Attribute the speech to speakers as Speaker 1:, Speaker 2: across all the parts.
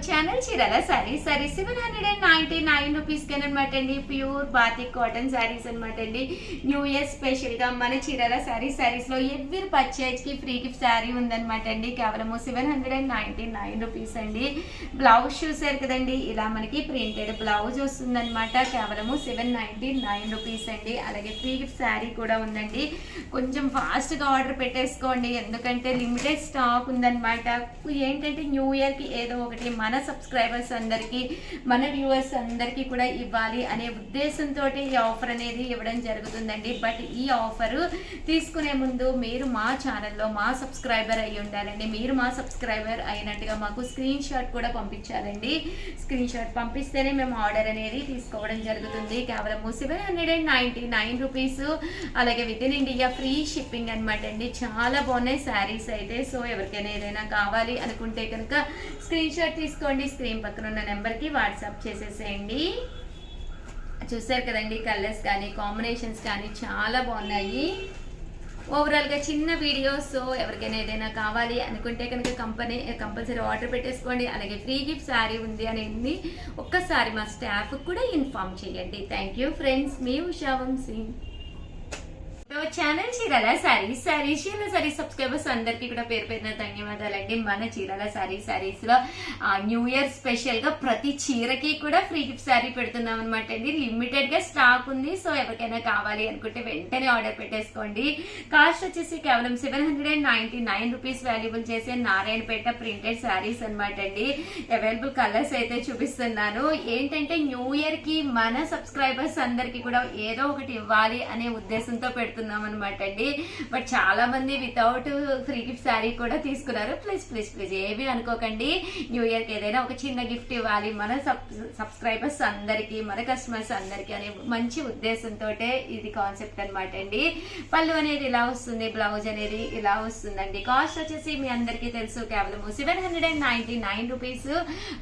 Speaker 1: Channel Chirala saris 799 rupees అనమాట అండి. Pure batik cotton saris అనమాట అండి. న్యూ ఇయర్ స్పెషల్ గా మన చీరాల సారీస్ లో ఎవ్రీ పర్చేజ్ కి ఫ్రీ గిఫ్ట్ సారీ ఉందన్నమాట అండి. కేవలం 799 రూపీస్ అండి. బ్లౌజ్ చూసారు కదండి, ఇలా మనకి ప్రింటెడ్ బ్లౌజ్ వస్తుందన్నమాట. కేవలం 799 రూపీస్ అండి. అలాగే ఫ్రీ గిఫ్ట్ సారీ కూడా ఉందండి. కొంచెం ఫాస్ట్ గా ఆర్డర్ పెట్టేసుకోండి, ఎందుకంటే లిమిటెడ్ స్టాక్ ఉందన్నమాట. ఏంటంటే న్యూ ఇయర్ కి ఏదో ఒకటి మన సబ్స్క్రైబర్స్ అందరికీ, మన వ్యూవర్స్ అందరికీ కూడా ఇవ్వాలి అనే ఉద్దేశంతో ఈ ఆఫర్ అనేది ఇవ్వడం జరుగుతుందండి. బట్ ఈ ఆఫర్ తీసుకునే ముందు మీరు మా ఛానల్లో మా సబ్స్క్రైబర్ అయి ఉండాలండి. మీరు మా సబ్స్క్రైబర్ అయినట్టుగా మాకు స్క్రీన్ షాట్ కూడా పంపించాలండి. స్క్రీన్ షాట్ పంపిస్తేనే మేము ఆర్డర్ అనేది తీసుకోవడం జరుగుతుంది. కేవలం 799 రూపీస్. అలాగే within India free shipping అనమాట అండి. చాలా బాగున్నాయి శారీస్ అయితే. సో ఎవరికైనా ఏదైనా కావాలి అనుకుంటే కనుక స్క్రీన్ షాట్ తీసుకోండి, స్క్రీన్ పక్కన ఉన్న నెంబర్కి వాట్సాప్ చేసేసేయండి. చూసారు కదండి, కలర్స్ కానీ కాంబినేషన్స్ కానీ చాలా బాగున్నాయి. ఓవరాల్గా చిన్న వీడియోస్. సో ఎవరికైనా ఏదైనా కావాలి అనుకుంటే కనుక కంపల్సరీ ఆర్డర్ పెట్టేసుకోండి. అలాగే ఫ్రీ గిఫ్ట్ శారీ ఉంది అనేది ఒక్కసారి మా స్టాఫ్ కూడా ఇన్ఫార్మ్ చేయండి. థ్యాంక్ యూ ఫ్రెండ్స్, మీ ఉషా వంశీ. ఛానల్ చీరాల సారీస్ సబ్స్క్రైబర్స్ అందరికీ కూడా పేరు పేరున ధన్యవాదాలండి. మన చీరాల సారీస్ లో న్యూ ఇయర్ స్పెషల్ గా ప్రతి చీరకి కూడా ఫ్రీ గిఫ్ట్ శారీ పెడుతున్నాం అనమాట అండి. లిమిటెడ్ గా స్టాక్ ఉంది. సో ఎవరికైనా కావాలి అనుకుంటే వెంటనే ఆర్డర్ పెట్టేసుకోండి. కాస్ట్ వచ్చేసి కేవలం 799 రూపీస్ వాల్యుబుల్ చేసే నారాయణపేట ప్రింటెడ్ శారీస్ అనమాట అండి. అవైలబుల్ కలర్స్ అయితే చూపిస్తున్నాను. ఏంటంటే న్యూ ఇయర్ కి మన సబ్స్క్రైబర్స్ అందరికీ కూడా ఏదో ఒకటి ఇవ్వాలి అనే ఉద్దేశంతో పెడుతున్నాం అనమాట అండి. బట్ చాలా మంది వితౌట్ ఫ్రీ గిఫ్ట్ శారీ కూడా తీసుకున్నారు. ప్లీజ్ ఏవి అనుకోకండి. న్యూ ఇయర్ కి ఏదైనా ఒక చిన్న గిఫ్ట్ ఇవ్వాలి మన సబ్స్క్రైబర్స్ అందరికి, మన కస్టమర్స్ అందరికి అనే మంచి ఉద్దేశంతో ఇది కాన్సెప్ట్ అనమాట అండి. పళ్ళు అనేది ఇలా వస్తుంది, బ్లౌజ్ అనేది ఇలా వస్తుందండి. కాస్ట్ వచ్చేసి మీ అందరికీ తెలుసు, కేవలం 799 రూపీస్.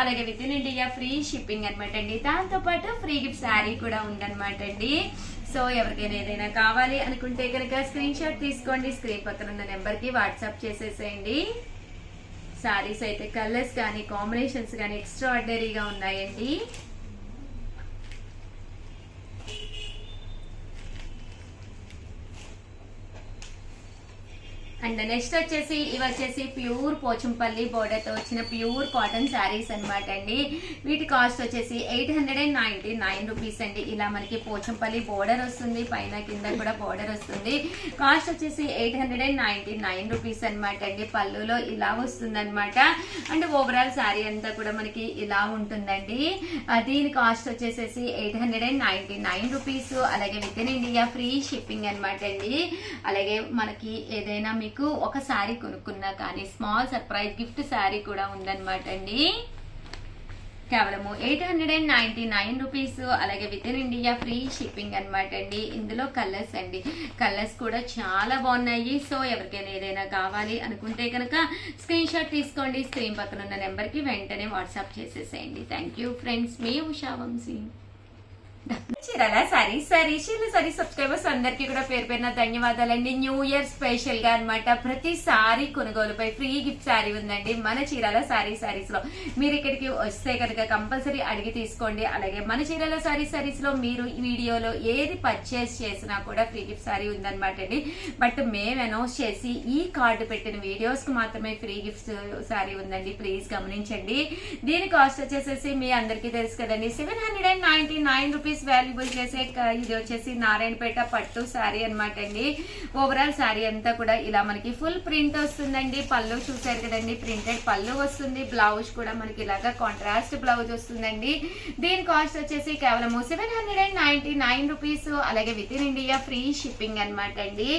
Speaker 1: అలాగే within India free shipping అనమాట అండి. దాంతో పాటు ఫ్రీ గిఫ్ట్ శారీ కూడా ఉందన్నమాట అండి. సో ఎవరికైనా ఏదైనా కావాలి అనుకుంటే కనుక స్క్రీన్ షాట్ తీసుకోండి, స్క్రీన్ పక్కన ఉన్న నెంబర్కి వాట్సాప్ చేసేసేయండి. శారీస్ అయితే కలర్స్ కానీ కాంబినేషన్స్ కానీ ఎక్స్ట్రా ఆర్డినరీగా ఉన్నాయండి. అండ్ నెక్స్ట్ వచ్చేసి ఇవి వచ్చేసి ప్యూర్ పోచంపల్లి బోర్డర్ తో వచ్చిన ప్యూర్ కాటన్ శారీస్ అనమాట అండి. వీటి కాస్ట్ వచ్చేసి 899 రూపీస్ అండి. ఇలా మనకి పోచంపల్లి బోర్డర్ వస్తుంది, పైన కింద కూడా బోర్డర్ వస్తుంది. కాస్ట్ వచ్చేసి 899 రూపీస్ అనమాట అండి. పళ్ళులో ఇలా వస్తుంది అనమాట. అండ్ ఓవరాల్ శారీ అంతా కూడా మనకి ఇలా ఉంటుందండి. దీని కాస్ట్ వచ్చేసేసి 899 రూపీస్. అలాగే within India free shipping అనమాట అండి. అలాగే మనకి ఏదైనా మీకు ఒక శారీ కొనుక్కున్నా కానీ స్మాల్ సర్ప్రైజ్ గిఫ్ట్ శారీ కూడా ఉందన్నమాట అండి. కేవలము 899 రూపీస్. అలాగే within India free shipping అనమాట అండి. ఇందులో కలర్స్ అండి, కలర్స్ కూడా చాలా బాగున్నాయి. సో ఎవరికైనా ఏదైనా కావాలి అనుకుంటే కనుక స్క్రీన్ షాట్ తీసుకోండి, స్క్రీన్ పక్కన ఉన్న నెంబర్కి వెంటనే వాట్సాప్ చేసేసేయండి. థ్యాంక్ యూ ఫ్రెండ్స్, మీ ఉషా వంశీ. చీరాల సారీస్ సబ్స్క్రైబర్స్ అందరికీ కూడా పేరు పేరున ధన్యవాదాలండి. న్యూ ఇయర్ స్పెషల్ గా అనమాట ప్రతి సారీ కొనుగోలుపై ఫ్రీ గిఫ్ట్ శారీ ఉందండి మన చీరాల సారీస్ లో. మీరు ఇక్కడికి వస్తే కనుక కంపల్సరీ అడిగి తీసుకోండి. అలాగే మన చీరాల సారీస్ లో మీరు ఈ వీడియోలో ఏది పర్చేస్ చేసినా కూడా ఫ్రీ గిఫ్ట్ శారీ ఉందన్నమాట అండి. బట్ మేము అనౌన్స్ చేసి ఈ కార్డు పెట్టిన వీడియోస్ కి మాత్రమే ఫ్రీ గిఫ్ట్ శారీ ఉందండి. ప్లీజ్ గమనించండి. దీని కాస్ట్ వచ్చేసేసి మీ అందరికీ తెలుసు కదండి, 799 రూపీస్ వాల్యుబుల్ చేసే ఇది వచ్చేసి నారాయణపేట పట్టు శారీ అనమాట అండి. ఓవరాల్ శారీ అంతా కూడా ఇలా మనకి ఫుల్ ప్రింట్ వస్తుందండి. పళ్ళు చూసారు కదండి, ప్రింటెడ్ పళ్ళు వస్తుంది. బ్లౌజ్ కూడా మనకి ఇలాగా కాంట్రాస్ట్ బ్లౌజ్ వస్తుందండి. దీని కాస్ట్ వచ్చేసి కేవలం 799 రూపీస్. అలాగే within India free shipping అనమాట అండి.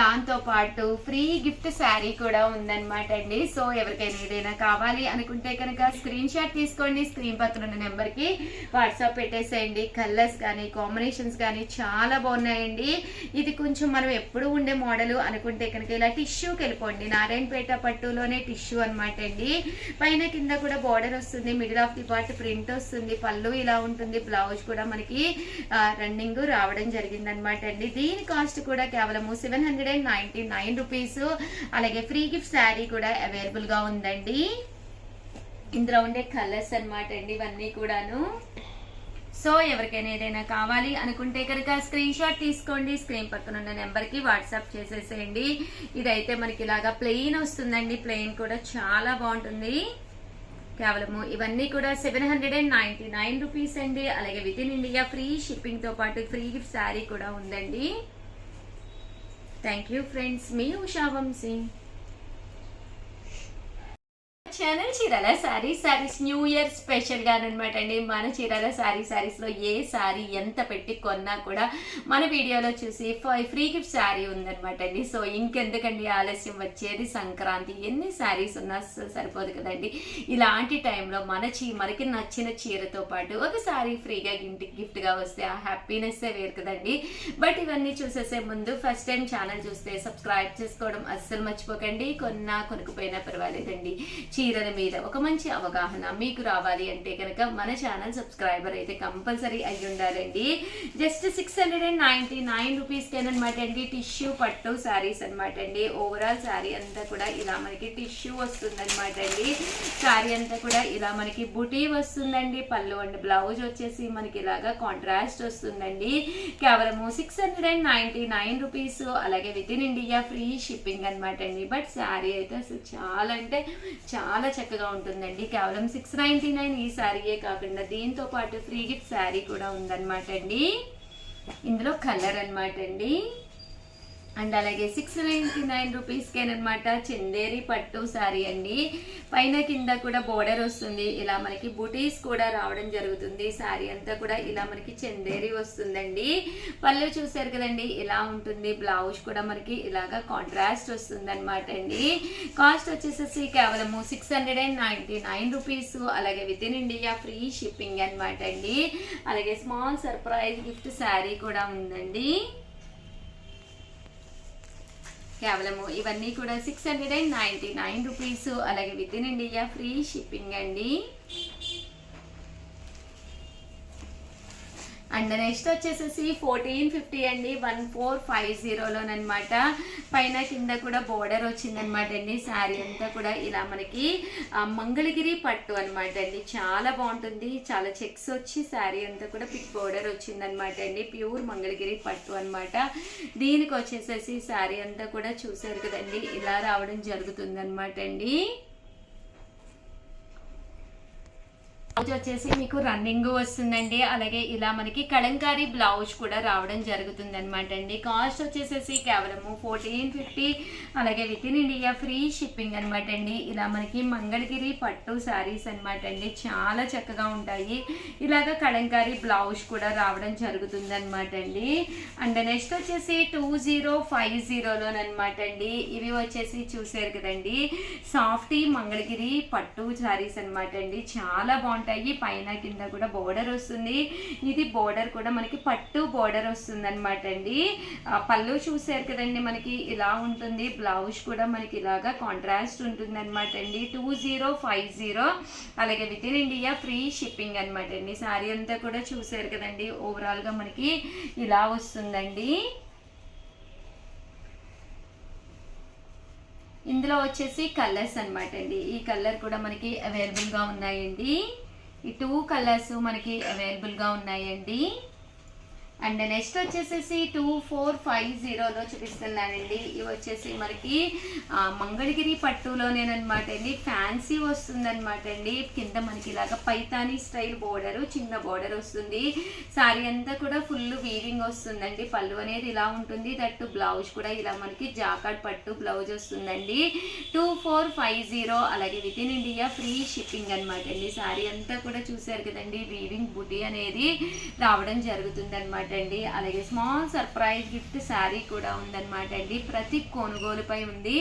Speaker 1: దాంతో పాటు ఫ్రీ గిఫ్ట్ శారీ కూడా ఉందన్నమాట అండి. సో ఎవరికైనా ఏదైనా కావాలి అనుకుంటే కనుక స్క్రీన్ షాట్ తీసుకోండి, స్క్రీన్ పక్కన ఉన్న నెంబర్ కి వాట్సాప్ పెట్టేసేయండి. కలర్స్ కానీ కాంబినేషన్స్ కానీ చాలా బాగున్నాయండి. ఇది కొంచెం మనం ఎప్పుడు ఉండే మోడల్ అనుకుంటే కనుక ఇలా టిష్యూకి వెళ్ళిపోండి. నారాయణపేట పట్టులోనే టిష్యూ అనమాట అండి. పైన కింద కూడా బార్డర్ వస్తుంది, middle of the part print వస్తుంది, పళ్ళు ఇలా ఉంటుంది, బ్లౌజ్ కూడా మనకి రన్నింగ్ రావడం జరిగింది అనమాట అండి. దీని కాస్ట్ కూడా కేవలం 799 రూపీస్. అలాగే ఫ్రీ గిఫ్ట్ శారీ కూడా అవైలబుల్ గా ఉందండి. ఇందులో ఉండే కలర్స్ అన్నమాట అండి ఇవన్నీ కూడాను. సో ఎవరికైనా ఏదైనా కావాలి అనుకుంటే కనుక స్క్రీన్ షాట్ తీసుకోండి, స్క్రీన్ పక్కన ఉన్న నెంబర్కి వాట్సాప్ చేసేసేయండి. ఇదైతే మనకి ఇలాగా ప్లెయిన్ వస్తుందండి, ప్లెయిన్ కూడా చాలా బాగుంటుంది. కేవలము ఇవన్నీ కూడా 799 రూపీస్ అండి. అలాగే within India free shipping తో పాటు ఫ్రీ గిఫ్ట్ శారీ కూడా ఉందండి. థ్యాంక్ యూ ఫ్రెండ్స్, మీ Usha Vamsi. Channel Chirala saris new year special గా అనమాట అండి. మన చీరాల శారీస్ లో ఏ శారీ ఎంత పెట్టి కొన్నా కూడా మన వీడియోలో చూసి ఫ్రీ గిఫ్ట్ శారీ ఉందనమాట అండి. సో ఇంకెందుకండి ఆలస్యం, వచ్చేది సంక్రాంతి, ఎన్ని శారీస్ ఉన్నా సరిపోదు కదండి. ఇలాంటి టైంలో మనకి నచ్చిన చీరతో పాటు ఒక శారీ ఫ్రీగా ఇంటికి గిఫ్ట్ గా వస్తే ఆ హ్యాపీనెస్ వేరు కదండి. బట్ ఇవన్నీ చూసేసే ముందు ఫస్ట్ టైం ఛానల్ చూస్తే సబ్స్క్రైబ్ చేసుకోవడం అస్సలు మర్చిపోకండి. కొనుక్కుపోయినా పర్వాలేదండి, చీరల మీద ఒక మంచి అవగాహన మీకు రావాలి అంటే కనుక మన ఛానల్ సబ్స్క్రైబర్ అయితే కంపల్సరీ అయ్యి ఉండాలండి. జస్ట్ 699 రూపీస్ అనమాట అండి. టిష్యూ పట్టు శారీస్ అనమాట అండి. ఓవరాల్ శారీ అంతా కూడా ఇలా మనకి టిష్యూ వస్తుంది అనమాట అండి. శారీ అంతా కూడా ఇలా మనకి బుటీ వస్తుందండి. పళ్ళు అండ్ బ్లౌజ్ వచ్చేసి మనకి ఇలాగా కాంట్రాస్ట్ వస్తుందండి. కేవలము 699 రూపీస్. అలాగే within India free shipping అనమాట అండి. బట్ శారీ అయితే అసలు చాలా అంటే చాలా చక్కగా ఉంటుందండి. కేవలం 699 ఈ శారీయే కాకుండా దీంతో పాటు ఫ్రీ గిఫ్ట్ శారీ కూడా ఉందన్నమాట అండి. ఇందులో కలర్ అనమాట అండి. అండ్ అలాగే 699 రూపీస్కేనమాట చందేరి పట్టు శారీ అండి. పైన కింద కూడా బోర్డర్ వస్తుంది, ఇలా మనకి బుటీస్ కూడా రావడం జరుగుతుంది. శారీ అంతా కూడా ఇలా మనకి చందేరి వస్తుందండి. పళ్ళు చూసారు కదండి ఇలా ఉంటుంది. బ్లౌజ్ కూడా మనకి ఇలాగా కాంట్రాస్ట్ వస్తుంది అనమాట అండి. కాస్ట్ వచ్చేసేసి కేవలము 699 రూపీస్. అలాగే within India free shipping అనమాట అండి. అలాగే స్మాల్ సర్ప్రైజ్ గిఫ్ట్ శారీ కూడా ఉందండి. కేవలము ఇవన్నీ కూడా 699 రూపీస్. అలాగే within India free shipping అండి. అండ్ నెక్స్ట్ వచ్చేసేసి 1450 అండి. 1450లోనమాట. పైన కింద కూడా బోర్డర్ వచ్చిందనమాట అండి. శారీ అంతా కూడా ఇలా మనకి మంగళగిరి పట్టు అనమాట అండి. చాలా బాగుంటుంది, చాలా చెక్స్ వచ్చి శారీ అంతా కూడా పిక్ బోర్డర్ వచ్చిందనమాట అండి. ప్యూర్ మంగళగిరి పట్టు అనమాట. దీనికి వచ్చేసేసి శారీ అంతా కూడా చూసారు కదండి ఇలా రావడం జరుగుతుంది అనమాట అండి. బ్లౌజ్ వచ్చేసి మీకు రన్నింగ్ వస్తుందండి. అలాగే ఇలా మనకి కలంకారీ బ్లౌజ్ కూడా రావడం జరుగుతుంది అనమాట అండి. కాస్ట్ వచ్చేసేసి కేవలము 1450. అలాగే within India free shipping అనమాట అండి. ఇలా మనకి మంగళగిరి పట్టు శారీస్ అనమాట అండి. చాలా చక్కగా ఉంటాయి. ఇలాగ కలంకారీ బ్లౌజ్ కూడా రావడం జరుగుతుంది అనమాట అండి. అండ్ నెక్స్ట్ వచ్చేసి 2050లోనమాట అండి. ఇవి వచ్చేసి చూసారు కదండి సాఫ్టీ మంగళగిరి పట్టు శారీస్ అనమాట అండి. చాలా బాగుంటాయి. పైన కింద కూడా బోర్డర్ వస్తుంది. ఇది బోర్డర్ కూడా మనకి పట్టు బోర్డర్ వస్తుంది అనమాట అండి. పళ్ళు చూసారు కదండి మనకి ఇలా ఉంటుంది. బ్లౌజ్ కూడా మనకి ఇలాగా కాంట్రాస్ట్ ఉంటుంది అనమాట అండి. 2050. అలాగే within India free shipping అనమాట అండి. శారీ అంతా కూడా చూసారు కదండి ఓవరాల్ గా మనకి ఇలా వస్తుందండి. ఇందులో వచ్చేసి కలర్స్ అనమాట అండి. ఈ కలర్ కూడా మనకి అవైలబుల్ గా ఉన్నాయండి. ఈ 2 కలర్స్ మనకి అవైలబుల్ గా ఉన్నాయండి. అండ్ నెక్స్ట్ వచ్చేసేసి 2450లో చూపిస్తున్నానండి. ఇవి వచ్చేసి మనకి మంగళగిరి పట్టులోనేనమాట అండి. ఫ్యాన్సీ వస్తుందన్నమాట అండి. కింద మనకి ఇలాగ పైతానీ స్టైల్ బోర్డర్, చిన్న బోర్డర్ వస్తుంది. శారీ అంతా కూడా ఫుల్ వీవింగ్ వస్తుందండి. పళ్ళు అనేది ఇలా ఉంటుంది. దట్టు బ్లౌజ్ కూడా ఇలా మనకి జాకార్డ్ పట్టు బ్లౌజ్ వస్తుందండి. 2450. అలాగే within India free shipping అనమాట అండి. శారీ అంతా కూడా చూసారు కదండి వీవింగ్ బుటీ అనేది రావడం జరుగుతుంది అనమాట అండి. అలాగే స్మాల్ సర్ప్రైజ్ గిఫ్ట్ శారీ కూడా ఉందన్నమాట అండి. ప్రతి కొనుగోలుపై ఉంది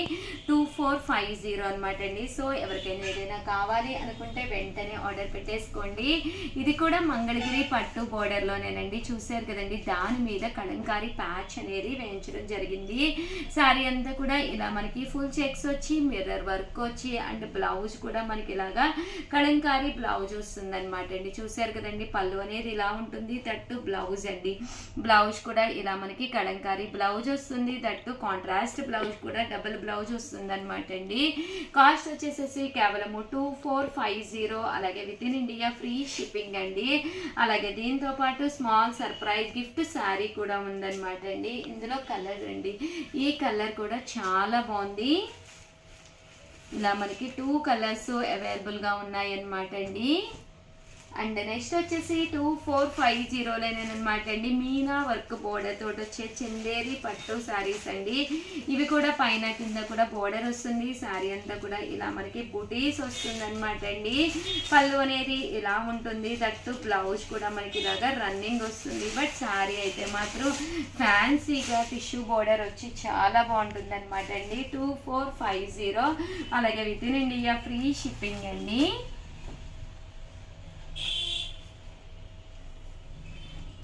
Speaker 1: 2450 అనమాట అండి. సో ఎవరికైనా ఏదైనా కావాలి అనుకుంటే వెంటనే ఆర్డర్ పెట్టేసుకోండి. ఇది కూడా మంగళగిరి పట్టు బోర్డర్ లోనేనండి. చూసారు కదండి దాని మీద కలంకారీ ప్యాచ్ అనేది వేయించడం జరిగింది. శారీ అంతా కూడా ఇలా మనకి ఫుల్ చెక్స్ వచ్చి మిర్రర్ వర్క్ వచ్చి అండ్ బ్లౌజ్ కూడా మనకి ఇలాగా కలంకారీ బ్లౌజ్ వస్తుంది అనమాట అండి. చూసారు కదండి పళ్ళు అనేది ఇలా ఉంటుంది. తట్టు బ్లౌజ్ అండి. బ్లౌజ్ కూడా ఇలా మనకి కలంకారీ బ్లౌజ్ వస్తుంది, దట్టు కాంట్రాస్ట్ బ్లౌజ్ కూడా డబుల్ బ్లౌజ్ వస్తుంది అనమాట అండి. కాస్ట్ వచ్చేసేసి కేవలం 2450, అలాగే within India free shipping అండి. అలాగే దీంతో పాటు స్మాల్ సర్ప్రైజ్ గిఫ్ట్ శారీ కూడా ఉందన్నమాట అండి. ఇందులో కలర్ అండి, ఈ కలర్ కూడా చాలా బాగుంది. ఇలా మనకి 2 కలర్స్ అవైలబుల్గా ఉన్నాయి అన్నమాట అండి. అండ్ నెక్స్ట్ వచ్చేసి 2450 అండి. మీనా వర్క్ బోర్డర్ తోటి వచ్చే చందేరి పట్టు శారీస్ అండి. ఇవి కూడా పైన కింద కూడా బోర్డర్ వస్తుంది, శారీ అంతా కూడా ఇలా మనకి బుటీస్ వస్తుంది అనమాట అండి. పళ్ళు అనేది ఇలా ఉంటుంది, దట్టు బ్లౌజ్ కూడా మనకి ఇలాగా రన్నింగ్ వస్తుంది. బట్ శారీ అయితే మాత్రం ఫ్యాన్సీగా టిష్యూ బోర్డర్ వచ్చి చాలా బాగుంటుంది అనమాట అండి. 2450, అలాగే within India free shipping అండి.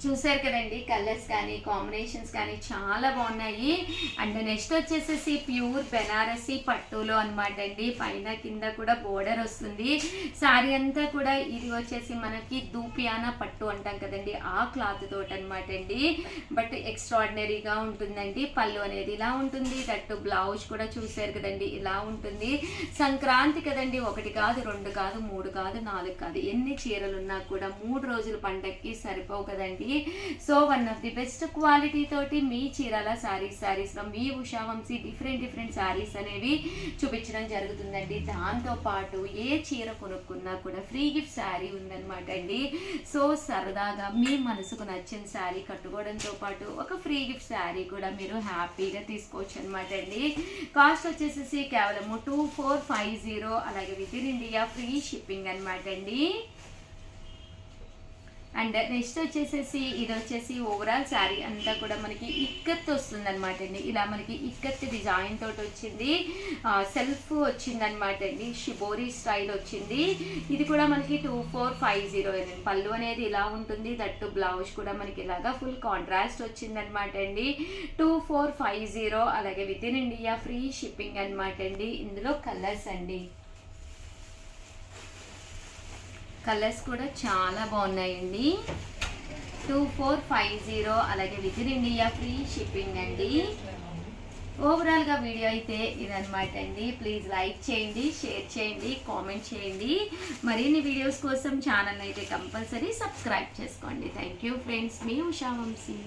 Speaker 1: చూసారు కదండి, కలర్స్ కానీ కాంబినేషన్స్ కానీ చాలా బాగున్నాయి. అండ్ నెక్స్ట్ వచ్చేసేసి ప్యూర్ బెనారసీ పట్టులో అనమాట అండి. పైన కింద కూడా బోర్డర్ వస్తుంది, శారీ అంతా కూడా ఇది వచ్చేసి మనకి దూపియానా పట్టు అంటాం కదండి, ఆ క్లాత్ తోటి అనమాట అండి. బట్ ఎక్స్ట్రాడినరీగా ఉంటుందండి. పళ్ళు అనేది ఇలా ఉంటుంది, దట్టు బ్లౌజ్ కూడా చూసారు కదండి ఇలా ఉంటుంది. సంక్రాంతి కదండి, 1 కాదు 2 కాదు 3 కాదు 4 కాదు, ఎన్ని చీరలు ఉన్నా కూడా 3 రోజుల పండగకి సరిపోవు కదండి. So one of the best quality తోటి మీ చీరాల శారీస్లో మీ ఉషా వంశీ డిఫరెంట్ శారీస్ అనేవి చూపించడం జరుగుతుందండి. దాంతో పాటు ఏ చీర కొనుక్కున్నా కూడా ఫ్రీ గిఫ్ట్ శారీ ఉందన్నమాట అండి. సో సరదాగా మీ మనసుకు నచ్చిన శారీ కట్టుకోవడంతో పాటు ఒక ఫ్రీ గిఫ్ట్ శారీ కూడా మీరు హ్యాపీగా తీసుకోవచ్చు అనమాట అండి. కాస్ట్ వచ్చేసి కేవలం 2450, అలాగే within India free shipping అనమాట అండి. అండ్ నెక్స్ట్ వచ్చేసేసి ఇది వచ్చేసి ఓవరాల్ శారీ అంతా కూడా మనకి ఇక్కత్ వస్తుంది అనమాట అండి. ఇలా మనకి ఇక్కత్ డిజైన్ తోటి వచ్చింది, సెల్ఫ్ వచ్చింది అనమాట అండి, షిబోరీ స్టైల్ వచ్చింది. ఇది కూడా మనకి 2450. పళ్ళు అనేది ఇలా ఉంటుంది, దట్టు బ్లౌజ్ కూడా మనకి ఇలాగా ఫుల్ కాంట్రాస్ట్ వచ్చింది అనమాట అండి. 2450, అలాగే within India free shipping అనమాట అండి. ఇందులో కలర్స్ అండి, కలర్స్ కూడా చాలా బాగున్నాయండి. 2450, అలాగే within India free shipping అండి. ఓవరాల్గా వీడియో అయితే ఇదనమాట అండి. ప్లీజ్ లైక్ చేయండి, షేర్ చేయండి, కామెంట్ చేయండి. మరిన్ని వీడియోస్ కోసం ఛానల్ అయితే కంపల్సరీ సబ్స్క్రైబ్ చేసుకోండి. థ్యాంక్ యూ ఫ్రెండ్స్, మీ ఉషా వంశీ.